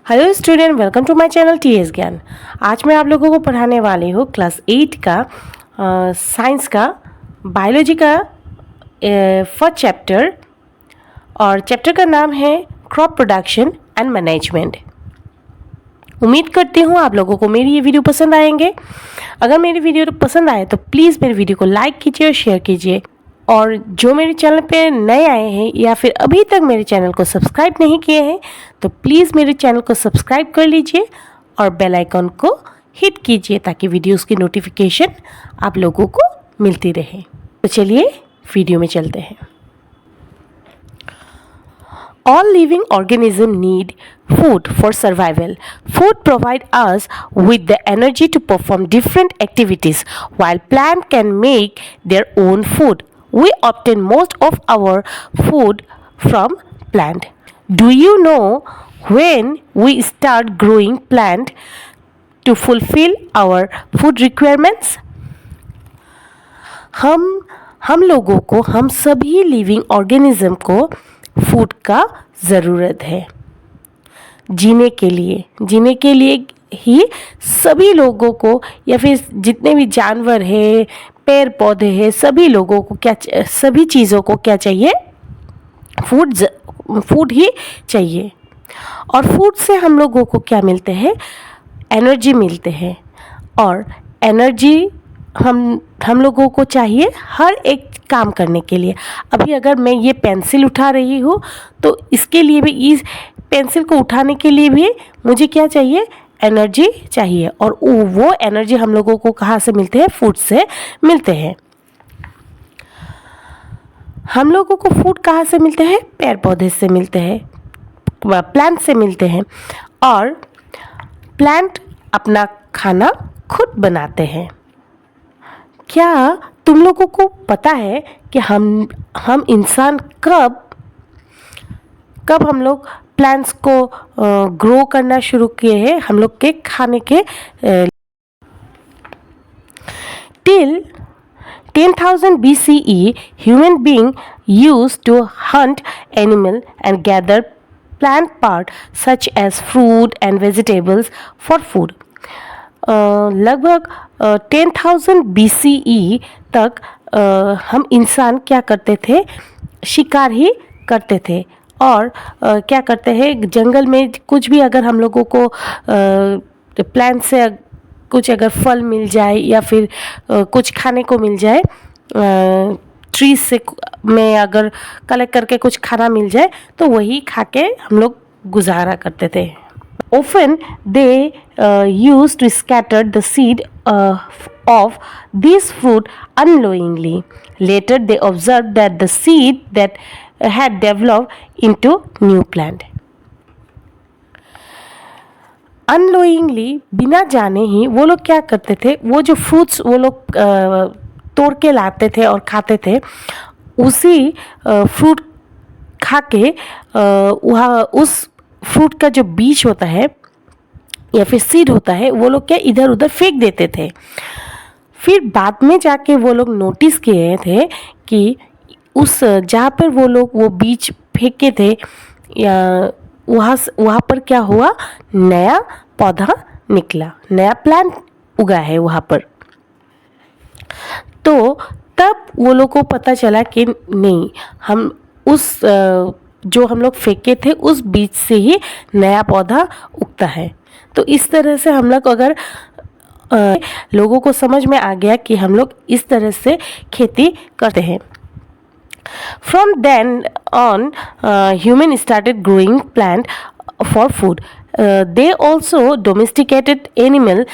Hello student, welcome to my channel TS Gyan. आज मैं आप लोगों को पढ़ाने वाली हूँ क्लास 8 का साइंस का बायोलॉजी का फर्स्ट चैप्टर, और चैप्टर का नाम है क्रॉप प्रोडक्शन एंड मैनेजमेंट। उम्मीद करती हूँ आप लोगों को मेरी ये वीडियो पसंद आएंगे। अगर मेरी वीडियो पसंद आए तो प्लीज़ मेरी वीडियो को लाइक कीजिए और शेयर कीजिए। और जो मेरे चैनल पे नए आए हैं या फिर अभी तक मेरे चैनल को सब्सक्राइब नहीं किए हैं तो प्लीज़ मेरे चैनल को सब्सक्राइब कर लीजिए और बेल आइकन को हिट कीजिए ताकि वीडियोस की नोटिफिकेशन आप लोगों को मिलती रहे। तो चलिए वीडियो में चलते हैं। All living organisms need food for survival. Food provides us with the energy to perform different activities, while plants can make their own food. We obtain most of our food from plant. Do you know when we start growing plant to fulfill our food requirements? हम लोगों को, हम सभी living organism को food का ज़रूरत है जीने के लिए ही सभी लोगों को, या फिर जितने भी जानवर हैं, पेड़ पौधे हैं, सभी लोगों को सभी चीज़ों को क्या चाहिए? फूड ही चाहिए। और फूड से हम लोगों को क्या मिलते हैं? एनर्जी मिलते हैं। और एनर्जी हम लोगों को चाहिए हर एक काम करने के लिए। अभी अगर मैं ये पेंसिल उठा रही हूँ तो इसके लिए भी, इस पेंसिल को उठाने के लिए भी मुझे क्या चाहिए? एनर्जी चाहिए। और वो एनर्जी हम लोगों को कहाँ से मिलते हैं? फूड से मिलते हैं। हम लोगों को फूड कहाँ से मिलते हैं? पेड़ पौधे से मिलते हैं, प्लांट से मिलते हैं। और प्लांट अपना खाना खुद बनाते हैं। क्या तुम लोगों को पता है कि हम इंसान कब हम लोग प्लांट्स को ग्रो करना शुरू किए हैं हम लोग के खाने के? Till 10,000 BCE, human being used to hunt animal and gather plant part such as fruit and vegetables for food. लगभग 10,000 BCE तक हम इंसान क्या करते थे? शिकार ही करते थे। और क्या करते हैं? जंगल में कुछ भी अगर हम लोगों को प्लांट से कुछ अगर फल मिल जाए या फिर कुछ खाने को मिल जाए, ट्रीज से में अगर कलेक्ट करके कुछ खाना मिल जाए तो वही खा के हम लोग गुजारा करते थे। Often they used to scatter the seed of this fruit unknowingly. Later they observed that the seed that had developed into new plant. Unknowingly, बिना जाने ही वो लोग क्या करते थे? वो जो फ्रूट्स वो लोग तोड़ के लाते थे और खाते थे, उसी फ्रूट खा के वहाँ उस फ्रूट का जो बीज होता है या फिर सीड होता है वो लोग क्या इधर उधर फेंक देते थे। फिर बाद में जाके वो लोग नोटिस किए थे कि उस जहाँ पर वो लोग वो बीज फेंके थे या वहाँ पर क्या हुआ? नया पौधा निकला, नया प्लांट उगा है वहाँ पर। तो तब वो लोग को पता चला कि नहीं, हम उस जो हम लोग फेंके थे उस बीज से ही नया पौधा उगता है। तो इस तरह से हम लोग अगर लोगों को समझ में आ गया कि हम लोग इस तरह से खेती करते हैं। From then on, human started growing plant for food. They also domesticated animal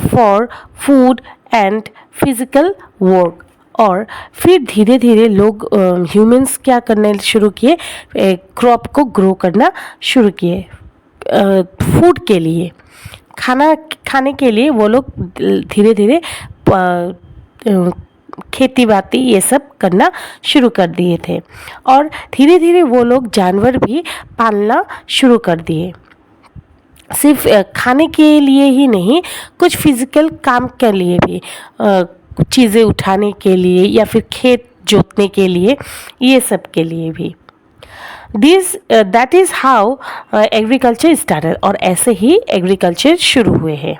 for food and physical work. और फिर धीरे धीरे लोग ह्यूमंस क्या करने शुरू किए? क्रॉप को ग्रो करना शुरू किए फूड के लिए, खाना खाने के लिए। वो लोग धीरे धीरे खेती बाती ये सब करना शुरू कर दिए थे। और धीरे धीरे वो लोग जानवर भी पालना शुरू कर दिए। सिर्फ खाने के लिए ही नहीं, कुछ फिजिकल काम के लिए भी, चीज़ें उठाने के लिए या फिर खेत जोतने के लिए, ये सब के लिए भी। That is how agriculture started, और ऐसे ही एग्रीकल्चर शुरू हुए हैं.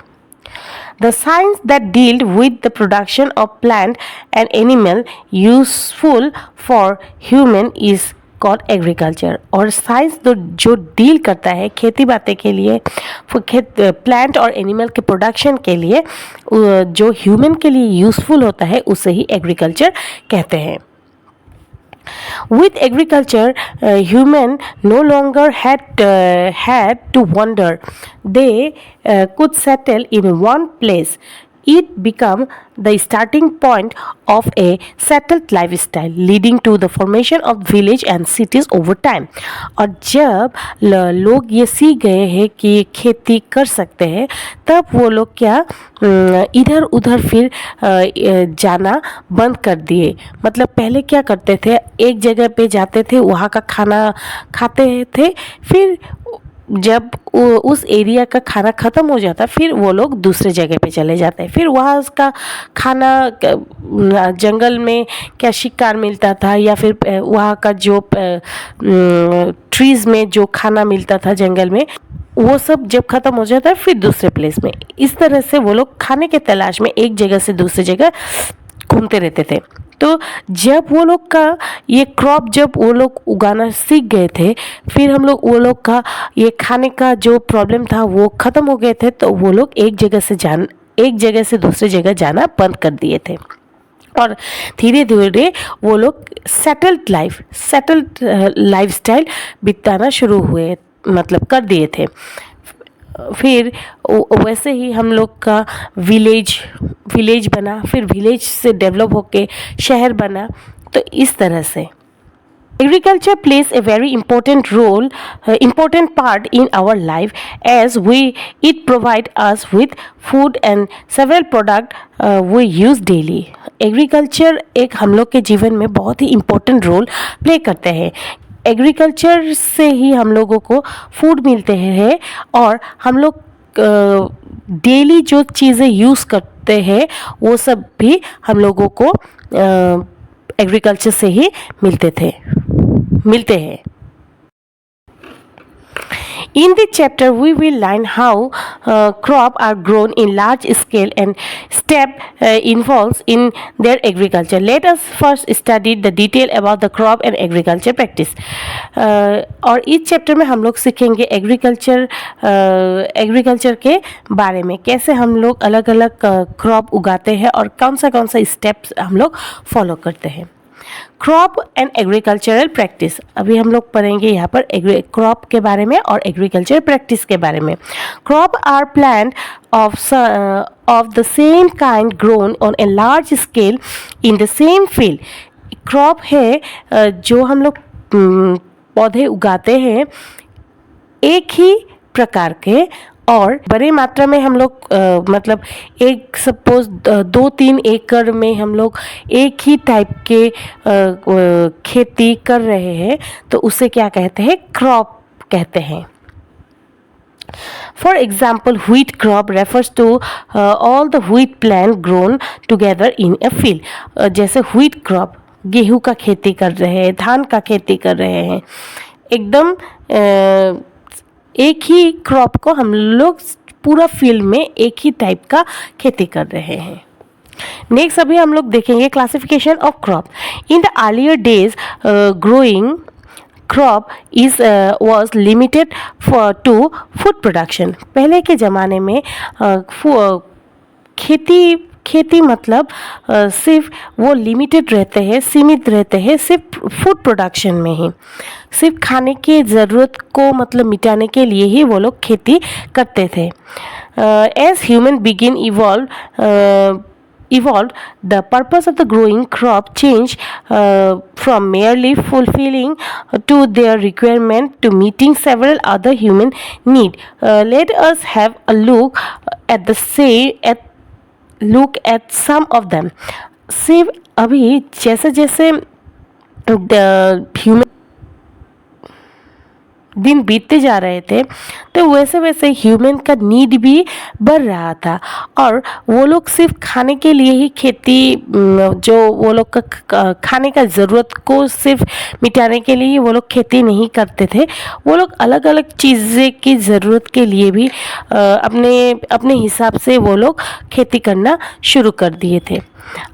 The science that dealt with the production of plant and animal useful for human is called agriculture. और साइंस जो डील करता है खेती बाती के लिए, प्लांट और एनिमल के प्रोडक्शन के लिए, जो ह्यूमन के लिए यूज़फुल होता है उसे ही एग्रीकल्चर कहते हैं. With agriculture, human no longer had to wander. They could settle in one place. It became the starting point of a settled lifestyle, leading to the formation of village and cities over time. और जब लोग ये सीख गए हैं कि खेती कर सकते हैं, तब वो लोग क्या इधर उधर फिर जाना बंद कर दिए. मतलब पहले क्या करते थे, एक जगह पे जाते थे, वहाँ का खाना खाते थे, फिर जब उस एरिया का खाना ख़त्म हो जाता फिर वो लोग दूसरे जगह पे चले जाते हैं. फिर वहाँ उसका खाना जंगल में क्या शिकार मिलता था, या फिर वहाँ का जो ट्रीज़ में जो खाना मिलता था जंगल में, वो सब जब ख़त्म हो जाता है फिर दूसरे प्लेस में. इस तरह से वो लोग खाने के तलाश में एक जगह से दूसरी जगह घूमते रहते थे. तो जब वो लोग का ये क्रॉप जब वो लोग उगाना सीख गए थे, फिर हम लोग वो लोग का ये खाने का जो प्रॉब्लम था वो ख़त्म हो गए थे, तो वो लोग एक जगह से दूसरी जगह जाना बंद कर दिए थे. और धीरे धीरे वो लोग सेटल्ड लाइफस्टाइल बिताना शुरू हुए, मतलब कर दिए थे. फिर वैसे ही हम लोग का विलेज बना, फिर विलेज से डेवलप होके शहर बना. तो इस तरह से agriculture plays a very important part in our life, as it provide us with food and several products we use daily. Agriculture एक हम लोग के जीवन में बहुत ही इम्पोर्टेंट रोल प्ले करते हैं. एग्रीकल्चर से ही हम लोगों को फूड मिलते हैं, और हम लोग डेली जो चीज़ें यूज़ करते हैं वो सब भी हम लोगों को एग्रीकल्चर से ही मिलते हैं. In this chapter, we will learn how crops are grown in large scale and step involved in their agriculture. Let us first study the detail about the crop and agriculture practice. और इस chapter में हम लोग सीखेंगे agriculture के बारे में, कैसे हम लोग अलग अलग क्रॉप उगाते हैं और कौन सा स्टेप्स हम लोग फॉलो करते हैं. Crop and agricultural practice. अभी हम लोग पढ़ेंगे यहाँ पर क्रॉप के बारे में और एग्रीकल्चर प्रैक्टिस के बारे में. Crop or plant of the same kind grown on a large scale in the same field. Crop है जो हम लोग पौधे उगाते हैं एक ही प्रकार के, और बड़े मात्रा में हम लोग मतलब एक सपोज 2-3 एकड़ में हम लोग एक ही टाइप के खेती कर रहे हैं, तो उसे क्या कहते हैं, क्रॉप कहते हैं. For example, wheat crop refers to all the wheat plant grown together in a field. जैसे wheat crop, गेहूं का खेती कर रहे हैं, धान का खेती कर रहे हैं, एकदम एक ही क्रॉप को हम लोग पूरा फील्ड में एक ही टाइप का खेती कर रहे हैं. नेक्स्ट अभी हम लोग देखेंगे classification of crop. In the earlier days growing crop was limited to food production. पहले के ज़माने में खेती मतलब सिर्फ वो लिमिटेड रहते हैं, सीमित रहते हैं सिर्फ फूड प्रोडक्शन में ही, सिर्फ खाने की ज़रूरत को मतलब मिटाने के लिए ही वो लोग खेती करते थे. As human begin evolved, the purpose of the growing crop changed from merely fulfilling to their requirement to meeting several other human needs. Let us have a look at some of them. सिर्फ अभी जैसे दिन बीतते जा रहे थे तो वैसे वैसे ह्यूमन का नीड भी बढ़ रहा था, और वो लोग सिर्फ खाने के लिए ही खेती, जो वो लोग का खाने का ज़रूरत को सिर्फ मिटाने के लिए ही वो लोग खेती नहीं करते थे। वो लोग अलग अलग चीज़ें की ज़रूरत के लिए भी अपने अपने हिसाब से वो लोग खेती करना शुरू कर दिए थे।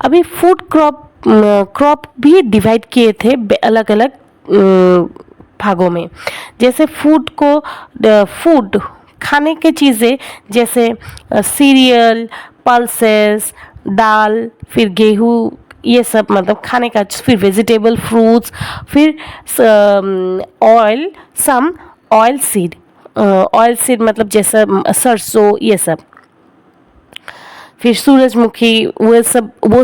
अभी फूड क्रॉप भी डिवाइड किए थे अलग अलग भागों में। जैसे फूड खाने की चीज़ें, जैसे सीरियल, पल्सेस, दाल, फिर गेहूँ, ये सब मतलब खाने का, फिर वेजिटेबल, फ्रूट्स, फिर oil, some oil seed, oil seed मतलब जैसे सरसों, ये सब, फिर सूरजमुखी, वो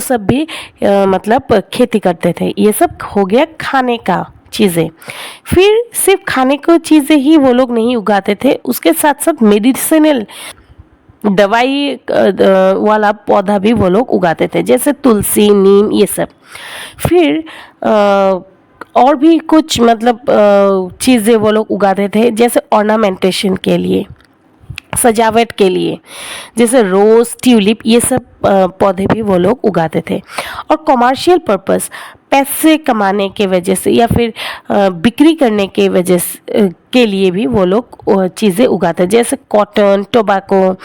सब भी मतलब खेती करते थे। ये सब हो गया खाने का चीज़ें। फिर सिर्फ खाने को चीज़ें ही वो लोग नहीं उगाते थे, उसके साथ साथ मेडिसिनल दवाई वाला पौधा भी वो लोग उगाते थे, जैसे तुलसी, नीम, ये सब। फिर और भी कुछ मतलब चीज़ें वो लोग उगाते थे, जैसे ऑर्नामेंटेशन के लिए, सजावट के लिए, जैसे रोज़, ट्यूलिप, ये सब पौधे भी वो लोग उगाते थे। और कमर्शियल पर्पस, पैसे कमाने के वजह से या फिर बिक्री करने के वजह से के लिए भी वो लोग चीज़ें उगाते हैं, जैसे कॉटन, टोबैको,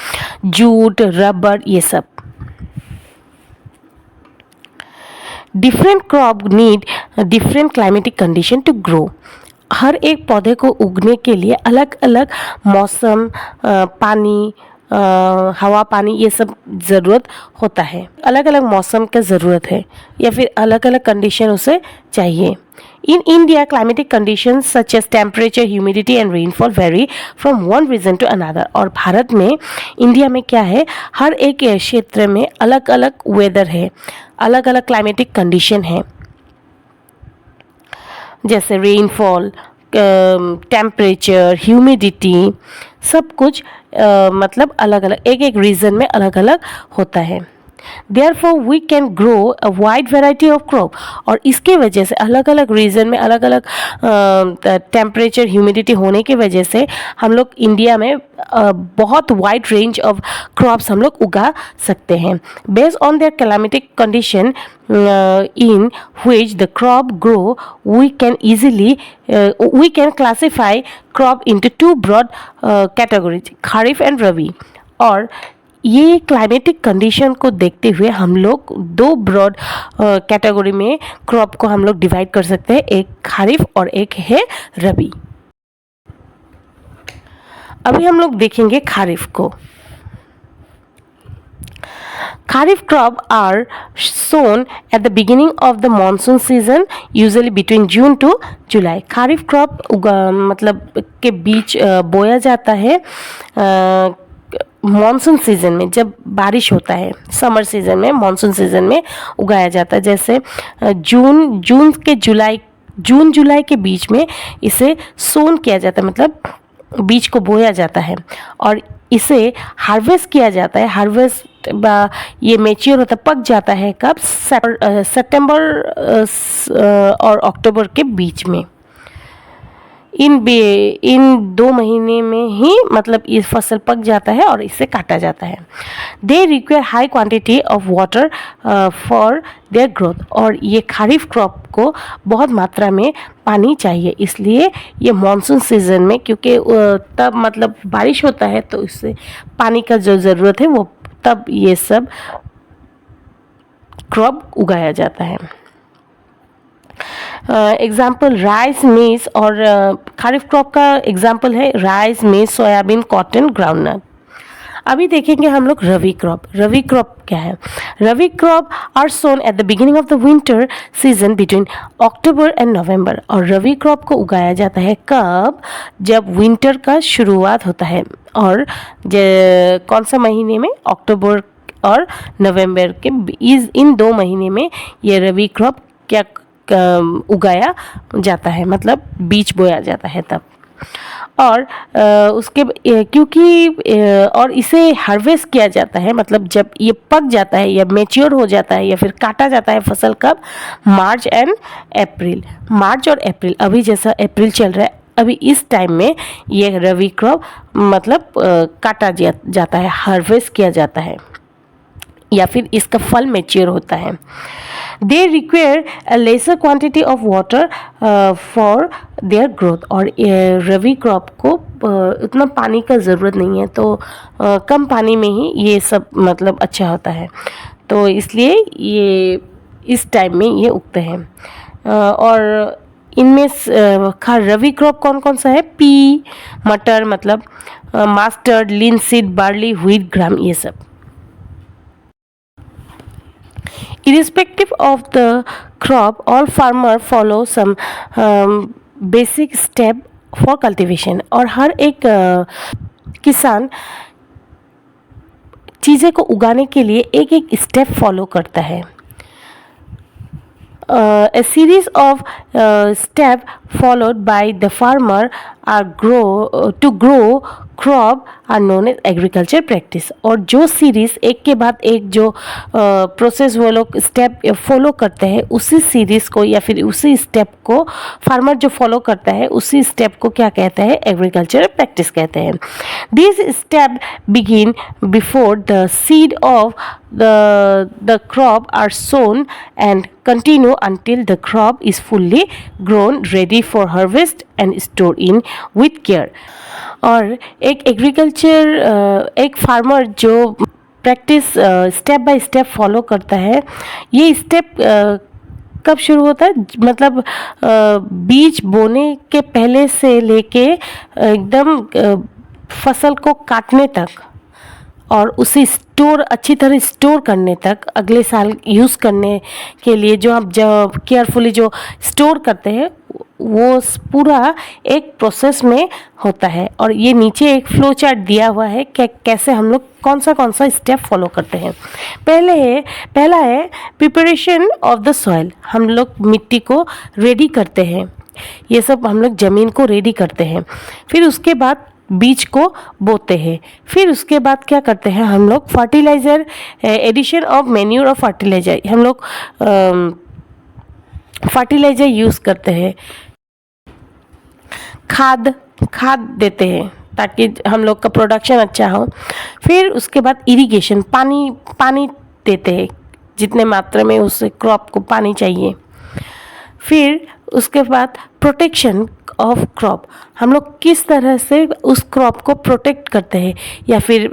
जूट, रबर, ये सब। Different crop need different climatic condition to grow. हर एक पौधे को उगने के लिए अलग अलग मौसम, पानी, हवा, पानी, ये सब ज़रूरत होता है। अलग अलग मौसम का ज़रूरत है या फिर अलग अलग कंडीशन उसे चाहिए। In India climatic conditions such as temperature, humidity and rainfall vary from one region to another. और भारत में, इंडिया में क्या है, हर एक क्षेत्र में अलग अलग वेदर है, अलग अलग क्लाइमेटिक कंडीशन है, जैसे रेनफॉल, टेम्परेचर, ह्यूमिडिटी, सब कुछ मतलब अलग अलग, एक एक रीजन में अलग अलग होता है। Therefore we can grow a wide variety of crop। और इसके वजह से अलग अलग रीजन में अलग अलग टेम्परेचर, ह्यूमिडिटी होने की वजह से हम लोग इंडिया में बहुत वाइड रेंज ऑफ क्रॉप्स हम लोग उगा सकते हैं। Based on their climatic condition in which the crop grow, we can classify crop into two broad categories, kharif and rabi. और ये क्लाइमेटिक कंडीशन को देखते हुए हम लोग दो ब्रॉड कैटेगरी में क्रॉप को हम लोग डिवाइड कर सकते हैं, एक खरीफ और एक है रबी। अभी हम लोग देखेंगे खरीफ को। Kharif crop are sown at the beginning of the monsoon season, usually between June to July। Kharif crop मतलब के बीच बोया जाता है मॉनसून सीज़न में, जब बारिश होता है। समर सीज़न में, मॉनसून सीज़न में उगाया जाता है, जैसे जून जुलाई के बीच में इसे सोन किया जाता है, मतलब बीज को बोया जाता है और इसे हार्वेस्ट किया जाता है। हार्वेस्ट ये मेच्योर होता, पक जाता है कब? सितंबर और अक्टूबर के बीच में। इन 2 महीने में ही मतलब ये फसल पक जाता है और इसे काटा जाता है। They require high quantity of water for their growth. और ये खरीफ क्रॉप को बहुत मात्रा में पानी चाहिए, इसलिए ये मानसून सीज़न में, क्योंकि तब मतलब बारिश होता है तो इससे पानी का जो ज़रूरत है वो तब ये सब क्रॉप उगाया जाता है। एग्जाम्पल राइस, मेज, और खरीफ क्रॉप का एग्जाम्पल है राइस, मेज, सोयाबीन, कॉटन, ग्राउंडनट। अभी देखेंगे हम लोग रबी क्रॉप। रबी क्रॉप क्या है? Rabi crop are sown at the beginning of the winter season between October and November. और रबी क्रॉप को उगाया जाता है कब? जब विंटर का शुरुआत होता है। और कौन सा महीने में? अक्टूबर और नवंबर के इन 2 महीने में ये रबी क्रॉप क्या उगाया जाता है, मतलब बीज बोया जाता है तब। और उसके क्योंकि और इसे हार्वेस्ट किया जाता है, मतलब जब ये पक जाता है या मैच्योर हो जाता है या फिर काटा जाता है फसल कब? मार्च एंड अप्रैल। मार्च और अप्रैल, अभी जैसा अप्रैल चल रहा है, अभी इस टाइम में ये रबी क्रॉप मतलब काटा जाता है, हार्वेस्ट किया जाता है या फिर इसका फल मैच्योर होता है। They require a lesser quantity of water for their growth, और रबी क्रॉप को उतना पानी का ज़रूरत नहीं है, तो कम पानी में ही ये सब मतलब अच्छा होता है, तो इसलिए ये इस टाइम में ये उगते हैं। और इनमें रबी क्रॉप कौन कौन सा है? पी, मटर मतलब मस्टर्ड, लिनसीड, बार्ली, व्हीट, ग्राम, ये सब। Irrespective of the crop, all farmer follow some basic step for cultivation, और हर एक किसान चीज़ें को उगाने के लिए एक एक स्टेप फॉलो करता है। A series of steps followed by the farmer are to grow crop are known as agriculture practice, और जो सीरीज़ एक के बाद एक जो प्रोसेस वो लोग स्टेप फॉलो करते हैं, उसी सीरीज़ को या फिर उसी स्टेप को फार्मर जो फॉलो करता है उसी स्टेप को क्या कहते हैं? एग्रीकल्चर प्रैक्टिस कहते हैं। This step begin before the seed of the crop are sown and continue until the crop is fully grown, ready for harvest and stored in with care। और एक एक फार्मर जो practice step by step follow करता है, ये step कब शुरू होता है? मतलब बीज बोने के पहले से लेके एकदम फसल को काटने तक और उसे अच्छी तरह स्टोर करने तक, अगले साल यूज़ करने के लिए जो आप जब केयरफुली जो स्टोर करते हैं, वो पूरा एक प्रोसेस में होता है। और ये नीचे एक फ्लो चार्ट दिया हुआ है कि कैसे हम लोग कौन सा स्टेप फॉलो करते हैं। पहला है प्रिपरेशन ऑफ द सॉइल, हम लोग मिट्टी को रेडी करते हैं, ये सब हम लोग ज़मीन को रेडी करते हैं। फिर उसके बाद बीज को बोते हैं। फिर उसके बाद क्या करते हैं हम लोग? फर्टिलाइज़र, एडिशन ऑफ मैन्यूर और फर्टिलाइज़र, हम लोग फर्टिलाइज़र यूज़ करते हैं, खाद देते हैं ताकि हम लोग का प्रोडक्शन अच्छा हो। फिर उसके बाद इरिगेशन, पानी देते हैं जितने मात्रा में उस क्रॉप को पानी चाहिए। फिर उसके बाद प्रोटेक्शन ऑफ क्रॉप, हम लोग किस तरह से उस क्रॉप को प्रोटेक्ट करते हैं, या फिर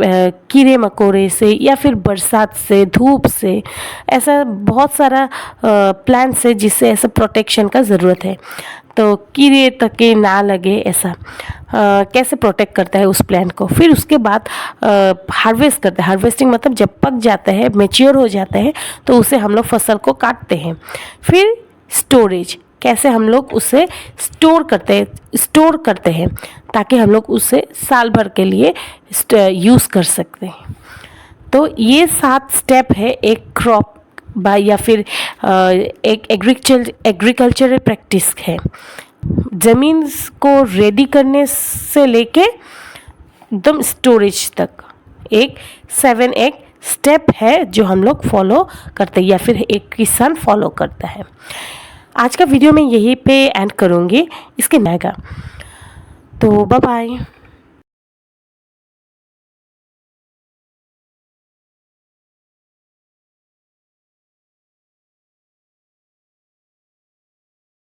कीड़े मकोड़े से, या फिर बरसात से, धूप से, ऐसा बहुत सारा प्लांट से जिससे ऐसा प्रोटेक्शन का ज़रूरत है, तो कीड़े तक के ना लगे, ऐसा कैसे प्रोटेक्ट करता है उस प्लांट को। फिर उसके बाद हार्वेस्ट करते हैं। हार्वेस्टिंग मतलब जब पक जाता है, मैच्योर हो जाता है, तो उसे हम लोग फसल को काटते हैं। फिर स्टोरेज, कैसे हम लोग उसे स्टोर करते हैं ताकि हम लोग उसे साल भर के लिए यूज़ कर सकते हैं। तो ये 7 स्टेप है एक क्रॉप या फिर एक एग्रीकल्चरल प्रैक्टिस है। ज़मीन को रेडी करने से लेके एकदम स्टोरेज तक एक 7 स्टेप है जो हम लोग फॉलो करते हैं या फिर एक किसान फॉलो करता है। आज का वीडियो मैं यहीं पे एंड करूँगी, इसके आएगा, तो बाय बाय।